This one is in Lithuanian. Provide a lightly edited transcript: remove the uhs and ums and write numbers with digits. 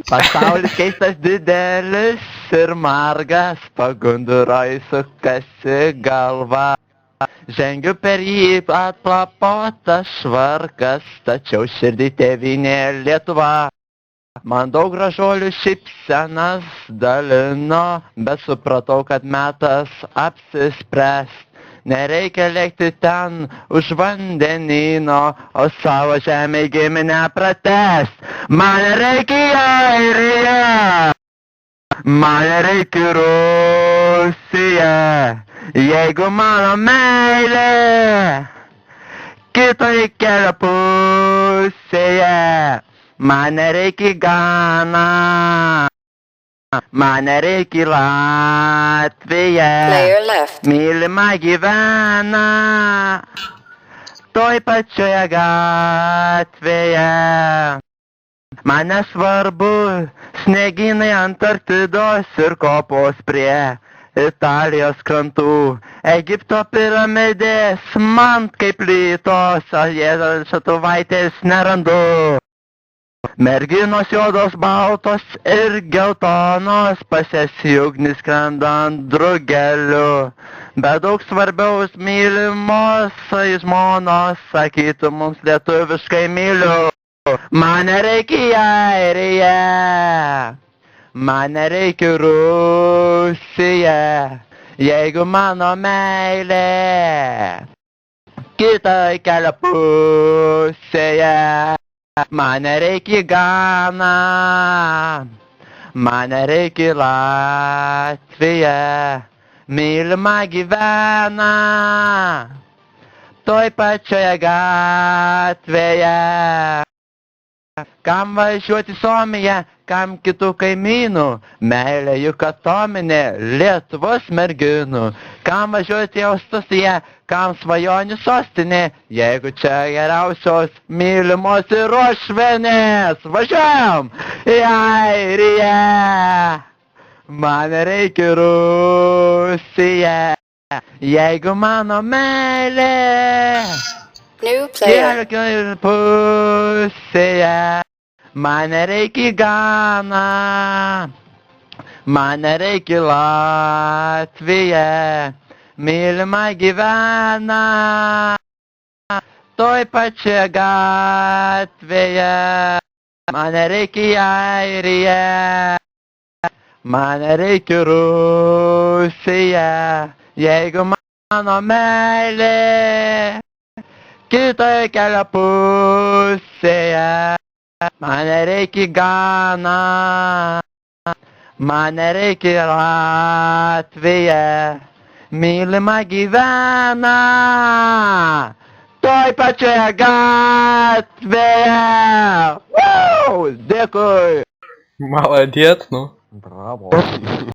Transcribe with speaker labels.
Speaker 1: Pasaulis keistas didelis ir margas, pagunduroj sukasi galva. Žengiu per jį atplapotas švarkas, tačiau širdį tėvynė Lietuva. Man daug gražuolių šypsenas dalino, bet supratau, kad metas apsispręst. Nereikia lėkti ten už vandenyno, o savo žemę giminę pratęst. Man reikia Airija, man reikia Rusija, jeigu mano meilė kitoj kelio pusėje. Man reikia Gana, man reikia Latvija, mylima gyvena toj pačioje gatvėje. Man nesvarbu sniegynai Antarktidos ir kopos prie Italijos krantų. Egipto piramidės man kaip plytos, o Jėzaus šatuvaitės nerandu. Merginos juodos, baltos ir geltonos, pasėsi ugnis skrendant drugeliu. Bet daug svarbiaus mylimos žmonos, sakytų mums lietuviškai myliu. Man reikia Airija, man reikia Rusija, jeigu mano meilė kitoj kelio pusėje. Man reikia Gana, man reikia Latvija, mylima gyvena toj pačioje gatvėje. Kam važiuoti Suomiją, kam kitų kaimynų, meilė juk atominė Lietuvos merginų. Kam važiuoti į Australiją, kam svajonių sostinė, jeigu čia geriausios mylimos ir uošvienės. Važiuojam į Airiją, man reikia Rusija, jeigu mano meilė kelio pusėje. Man reikia Gana, man reikia Latvija, mylima gyvena toj pačioje gatvėje. Man reikia Airija, man reikia Rusija, jeigu mano meilė kitoj kelio pusėje. Man reikia Gana, man reikia Latvija, mylima gyvena toj pačioje gatvėje. Dėkui.
Speaker 2: Молодец, ну.
Speaker 1: Bravo.